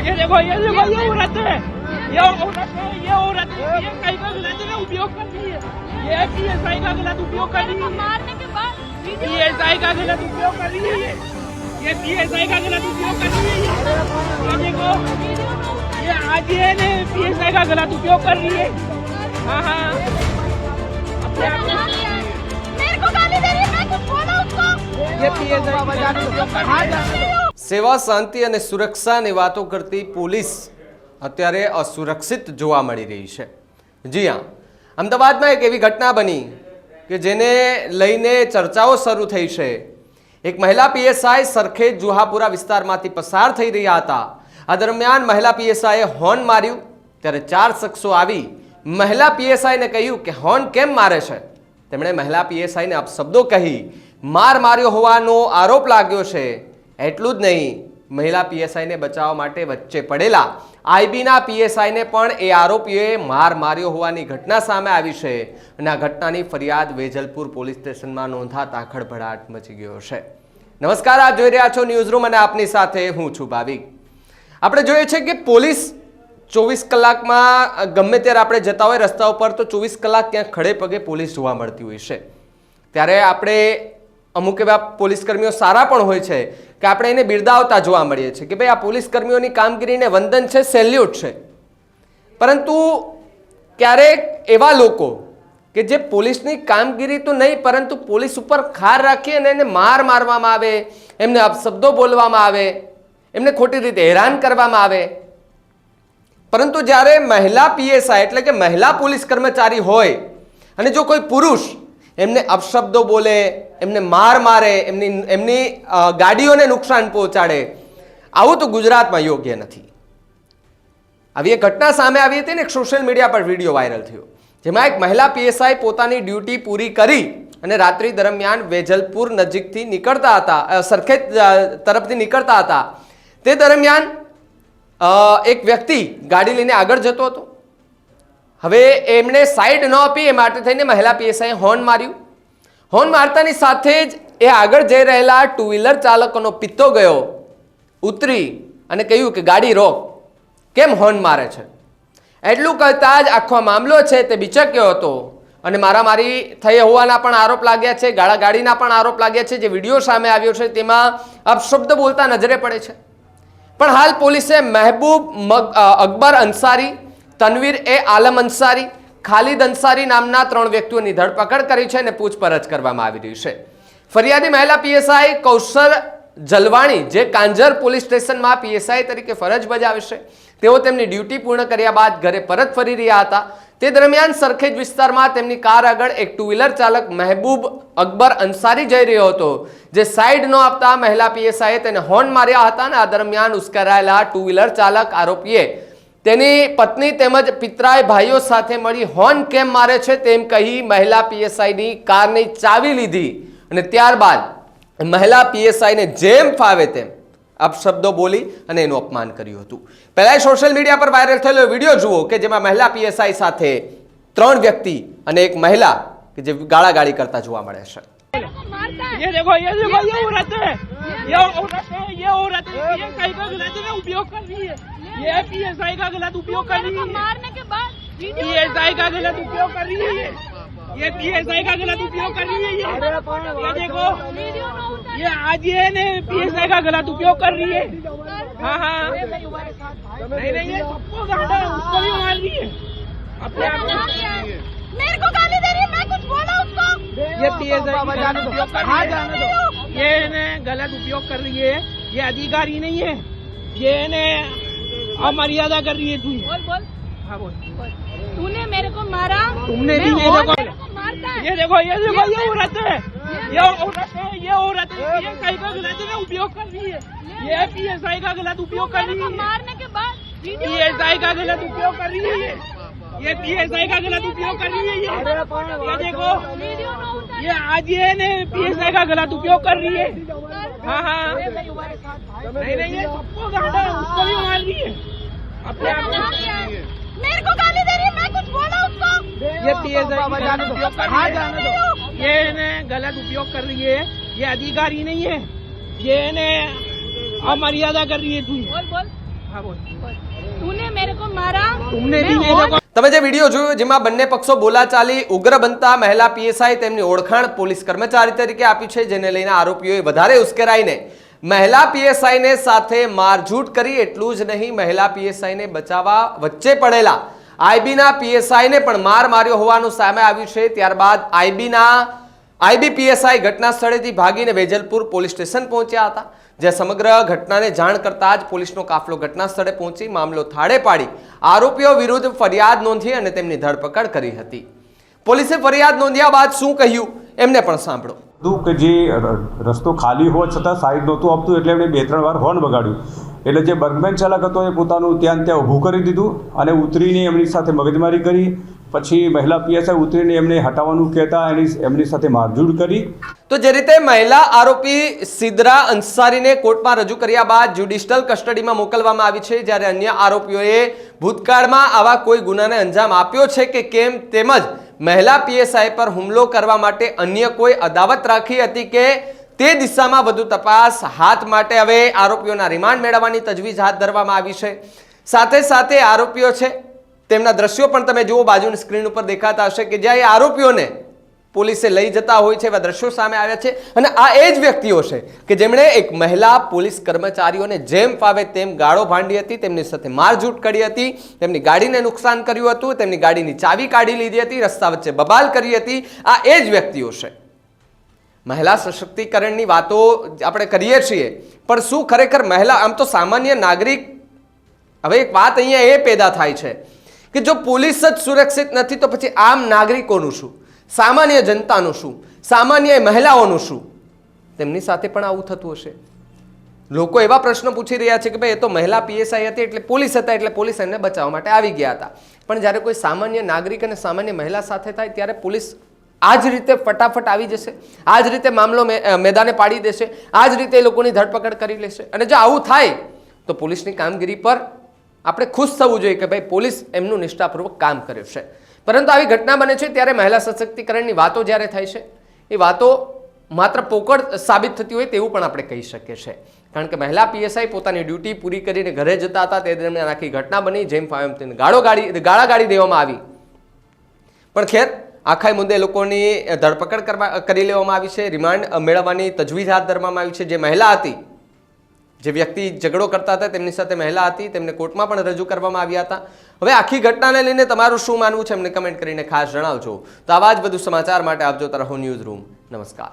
ये देखो ये औरत है, ये औरत पीएसआई का गलत उपयोग कर रही है, ये पीएसआई का गलत उपयोग कर रही है, मारने के बाद पीएसआई का गलत उपयोग कर रही है, ये पीएसआई का गलत उपयोग कर रही है, ये देखो ये आज ये ने पीएसआई का गलत उपयोग कर रही है। हाँ हाँ मेरे को गाली दे रही है, मैं कुछ बोला उसको। ये पीएसआई का गलत उपयोग कर रही है। સેવા શાંતિ અને સુરક્ષાની વાતો કરતી પોલીસ અત્યારે અસુરક્ષિત જોવા મળી રહી છે। જી હા, અમદાવાદમાં એક એવી ઘટના બની કે જેને લઈને ચર્ચાઓ શરૂ થઈ છે। એક મહિલા પીએસઆઈ સરખેજ જુહાપુરા વિસ્તારમાંથી પસાર થઈ રહ્યા હતા। આ દરમિયાન મહિલા પીએસઆઈએ હોર્ન માર્યું ત્યારે 4 શખ્સો આવી મહિલા પીએસઆઈને કહ્યું કે હોર્ન કેમ મારે છે। તેમણે મહિલા પીએસઆઈને અપશબ્દો કહી માર માર્યો હોવાનો આરોપ લાગ્યો છે। એટલું જ નહીં, મહિલા પીએસઆઈને બચાવવા માટે વચ્ચે પડેલા આઈબીના પીએસઆઈને પણ એ આરોપીએ માર માર્યો હોવાની ઘટના સામે આવી છે અને આ ઘટનાની ફરિયાદ વેજલપુર પોલીસ સ્ટેશનમાં નોંધાતા ખળભળાટ મચી ગયો છે। નમસ્કાર, આપ જોઈ રહ્યા છો ન્યૂઝ રૂમ અને આપની સાથે હું છું ભાવિક। આપણે જોઈએ છે કે પોલીસ 24 કલાકમાં ગમે ત્યારે આપણે જતા હોય રસ્તા ઉપર તો 24 કલાક ક્યાંક ખડે પગે પોલીસ જોવા મળતી હોય છે। ત્યારે આપણે અમુક એવા પોલીસ કર્મીઓ સારા પણ હોય છે કે આપણે એને બિરદાવતા જોવા મળીએ છીએ કે ભાઈ આ પોલીસ કર્મીઓની કામગીરીને વંદન છે, સેલ્યુટ છે। પરંતુ ક્યારેક એવા લોકો કે જે પોલીસની કામગીરી તો નહીં પરંતુ પોલીસ ઉપર ખાર રાખી અને એને મારવામાં આવે, એમને અપશબ્દો બોલવામાં આવે, એમને ખોટી રીતે હેરાન કરવામાં આવે, પરંતુ જ્યારે મહિલા પીએસઆઈ એટલે કે મહિલા પોલીસ કર્મચારી હોય અને જો કોઈ પુરુષ એમને અપશબ્દો બોલે, એમને માર મારે, એમની ગાડીઓને નુકસાન પહોંચાડે, આવું તો ગુજરાતમાં યોગ્ય નથી। આવી એક ઘટના સામે આવી હતી ને એક સોશિયલ મીડિયા પર વિડીયો વાયરલ થયો જેમાં એક મહિલા પીએસઆઈ પોતાની ડ્યુટી પૂરી કરી અને રાત્રિ દરમિયાન વેજલપુર નજીકથી નીકળતા હતા, સરખેજ તરફથી નીકળતા હતા। તે દરમિયાન એક વ્યક્તિ ગાડી લઈને આગળ જતો હતો। હવે એમણે સાઈડ ન આપી એ માટે થઈને મહિલા પીએસઆઈએ હોર્ન માર્યું। હોર્ન મારતાની સાથે જ એ આગળ જઈ રહેલા ટુ વ્હીલર ચાલકોનો પિત્તો ગયો, ઉતરી અને કહ્યું કે ગાડી રોક, કેમ હોર્ન મારે છે। એટલું કહેતા જ આખો મામલો છે તે બિચક્યો હતો અને મારામારી થઈ હોવાના પણ આરોપ લાગ્યા છે, ગાળાગાળીના પણ આરોપ લાગ્યા છે। જે વિડીયો સામે આવ્યો છે તેમાં અપશબ્દ બોલતા નજરે પડે છે। પણ હાલ પોલીસે મહેબૂબ અકબર અંસારી, તનવીર એ આલમ અંસારી, ખાલિદ અંસારી નામના 3 વ્યક્તિઓની ધરપકડ કરી છે અને પૂછપરછ કરવામાં આવી રહી છે। ફરિયાદી મહિલા પીએસઆઈ કૌશલ જલવાણી જે કાંજર પોલીસ સ્ટેશનમાં પીએસઆઈ તરીકે ફરજ બજાવે છે, તેઓ તેમની ડ્યુટી પૂર્ણ કર્યા બાદ ઘરે પરત ફરી રહ્યા હતા। તે દરમિયાન સરખેજ વિસ્તારમાં તેમની કાર આગળ એક ટુ વ્હીલર ચાલક મહેબૂબ અકબર અંસારી જઈ રહ્યો હતો, જે સાઈડ ન આપતા મહિલા પીએસઆઈએ તેને હોર્ન માર્યા હતા અને આ દરમિયાન ઉશ્કેરાયેલા ટુ વ્હીલર ચાલક આરોપીએ તેની પત્ની તેમજ પિતરાય ભાઈઓ સાથે મળી હોર્ન કેમ મારે છે તેમ કહી મહિલા પીએસઆઈની કારની ચાવી લીધી અને ત્યારબાદ મહિલા પીએસઆઈને જેમ ફાવે તેમ અપશબ્દો બોલી અને એનું અપમાન કર્યું હતું। પહેલા સોશિયલ મીડિયા પર વાયરલ થયેલો વિડીયો જુઓ કે જેમાં મહિલા પીએસઆઈ સાથે 3 વ્યક્તિ અને એક મહિલા કે જે ગાળાગાળી કરતા જોવા મળે છે। ये देखो ये औरत है, ये औरत पीएसआई का गलत उपयोग कर रही है, ये पीएसआई का गलत उपयोग कर रही है, मारने के बाद पीएसआई का गलत उपयोग कर रही है, ये पीएसआई का गलत उपयोग कर रही है। ये देखो ये आज ये ने पीएसआई का गलत उपयोग कर रही है। हाँ हाँ नहीं ये सबको गाड़ा उसको भी मार रही है अपने आप को। मेरे को गाली दे रही है, मैं कुछ बोला उसको। ये पीएसआई का गलत उपयोग कर रही है, ये ने गलत उपयोग कर रही है, ये अधिकारी नहीं है, ये ने अमर्यादा कर रही है। तू बोल हाँ बोल, तूने मेरे को मारा, तुमने भी मैं मेरे को मारता है। ये देखो ये औरत है, ये औरत पीएसआई का गलत उपयोग कर रही है, ये पीएसआई का गलत उपयोग कर रही है, मारने के बाद पीएसआई का गलत उपयोग कर रही है, ये पीएसआई का गलत उपयोग कर रही है। ये देखो ये आज ये ने पीएसआई का गलत उपयोग कर रही है। हाँ हाँ नहीं ये सबको गाड़ा उसको भी मार रही है अपने आप को। मेरे को गाली दे रही है, मैं कुछ बोला उसको। ये पीएसआई का गलत उपयोग कर रही है, ये ने गलत उपयोग कर रही है, ये अधिकारी नहीं है, ये ने अमर्यादा कर रही है। तू बोल हाँ बोल। तूने मेरे को मारा, तुमने भी मैं मेरे को તમે જે વિડીયો જોયો જેમાં બંને પક્ષો બોલાચાલી ઉગ્ર બનતા મહિલા પીએસઆઈ તેમની ઓળખાણ પોલીસ કર્મચારી તરીકે આપી છે, જેને લઈને આરોપીઓએ વધારે ઉશ્કેરાઈને મહિલા પીએસઆઈને સાથે મારઝૂટ કરી. એટલું જ નહીં, મહિલા પીએસઆઈને બચાવવા વચ્ચે પડેલા આઈબીના પીએસઆઈને પણ માર માર્યો હોવાનું સામે આવ્યું છે. ત્યારબાદ આઈબી પીએસઆઈ ઘટના સ્થળેથી ભાગીને વેજલપુર પોલીસ સ્ટેશન પહોંચ્યા હતા, જ્યાં સમગ્ર ઘટનાને જાણ કરતા જ પોલીસનો કાફલો ઘટના સ્થળે પહોંચી મામલો થાળે પાડી આરોપીઓ વિરુદ્ધ ફરિયાદ નોંધી અને તેમની ધરપકડ કરી હતી. પોલીસે ફરિયાદ નોંધ્યા બાદ શું કહ્યું એમને પણ સાંભળો. કે જે રસ્તો ખાલી હોવા છતાં સાઈડ નહોતું આપતું, એટલે એમણે 2-3 વાર હોર્ન વગાડ્યું. એટલે જે બર્ગમેન ચાલક હતો એ પોતાનું ત્યાં ઊભું કરી દીધું અને ઉતરીને એમની સાથે મગજમારી કરી. પછી મહિલા પીએસઆઈ ઉતરીને એમને હટાવવાનું કહેતા એમની સાથે મારઝૂડ કરી. તો જે રીતે મહિલા આરોપી સિદ્રા અંસારીને કોર્ટમાં રજૂ કર્યા બાદ જ્યુડિશિયલ કસ્ટડીમાં મોકલવામાં આવી છે, જ્યારે અન્ય આરોપીઓએ ભૂતકાળમાં આવા કોઈ ગુનાને અંજામ આપ્યો છે કે કેમ, તેમજ મહિલા પીએસઆઈ પર હુમલો કરવા માટે અન્ય કોઈ અદાવત રાખી હતી કે તે દિશામાં વધુ તપાસ હાથ માટે હવે આરોપીઓના રિમાન્ડ મેળવવાની તજવીજ હાથ ધરવામાં આવી છે. સાથે સાથે આરોપીઓ છે તેમના દ્રશ્યો પણ તમે જુઓ, બાજુની સ્ક્રીન ઉપર દેખાતા હશે કે જ્યાં એ આરોપીઓને પોલીસે લઈ જતા હોય છે એવા દ્રશ્યો સામે આવ્યા છે. અને આ એ જ વ્યક્તિઓ છે કે જેમણે એક મહિલા પોલીસ કર્મચારીઓને જેમ ફાવે તેમ ગાળો ભાંડી હતી, તેમની સાથે મારઝૂટ કરી હતી, તેમની ગાડીને નુકસાન કર્યું હતું, તેમની ગાડીની ચાવી કાઢી લીધી હતી, રસ્તા વચ્ચે બબાલ કરી હતી. આ એ જ વ્યક્તિઓ છે. મહિલા સશક્તિકરણની વાતો આપણે કરીએ છીએ, પણ શું ખરેખર મહિલા, આમ તો સામાન્ય નાગરિક, હવે એક વાત અહીંયા એ પેદા થાય છે કે જો પોલીસ જ સુરક્ષિત નથી તો પછી આમ નાગરિકોનું શું, સામાન્ય જનતાનું શું, સામાન્ય મહિલાઓનું શું? તેમની સાથે પણ આવું થતું હશે. લોકો એવા પ્રશ્નો પૂછી રહ્યા છે કે ભાઈ એ તો મહિલા પીએસઆઈ હતી એટલે પોલીસ હતા એટલે પોલીસ એમને બચાવવા માટે આવી ગયા હતા, પણ જ્યારે કોઈ સામાન્ય નાગરિક અને સામાન્ય મહિલા સાથે થાય ત્યારે પોલીસ આ જ રીતે ફટાફટ આવી જશે, આ જ રીતે મામલો મેદાને પાડી દેશે, આ જ રીતે એ લોકોની ધરપકડ કરી લેશે. અને જો આવું થાય તો પોલીસની કામગીરી પર આપણે ખુશ થવું જોઈએ કે ભાઈ પોલીસ એમનું નિષ્ઠાપૂર્વક કામ કર્યું છે. પરંતુ આવી ઘટના બને છે ત્યારે મહિલા સશક્તિકરણની વાતો જ્યારે થાય છે એ વાતો માત્ર પોકળ સાબિત થતી હોય તેવું પણ આપણે કહી શકીએ છીએ. કારણ કે મહિલા પીએસઆઈ પોતાની ડ્યુટી પૂરી કરીને ઘરે જતા હતા તે દરમિયાન આખી ઘટના બની, જેમ ફાવે એમ તેને ગાળાગાળી દેવામાં આવી. પણ ખેર, આખા મુદ્દે લોકોની ધરપકડ કરી લેવામાં આવી છે, રિમાન્ડ મેળવવાની તજવીજ હાથ ધરવામાં આવી છે. જે મહિલા હતી, જે વ્યક્તિ ઝઘડો કરતા હતા તેમની સાથે મહિલા હતી, તેમને કોર્ટમાં પણ રજૂ કરવામાં આવ્યા હતા. હવે આખી ઘટનાને લઈને તમારું શું માનવું છે એમને કમેન્ટ કરીને ખાસ જણાવજો. તો આવા જ બધું સમાચાર માટે આપ જોતા રહો ન્યૂઝ રૂમ. નમસ્કાર.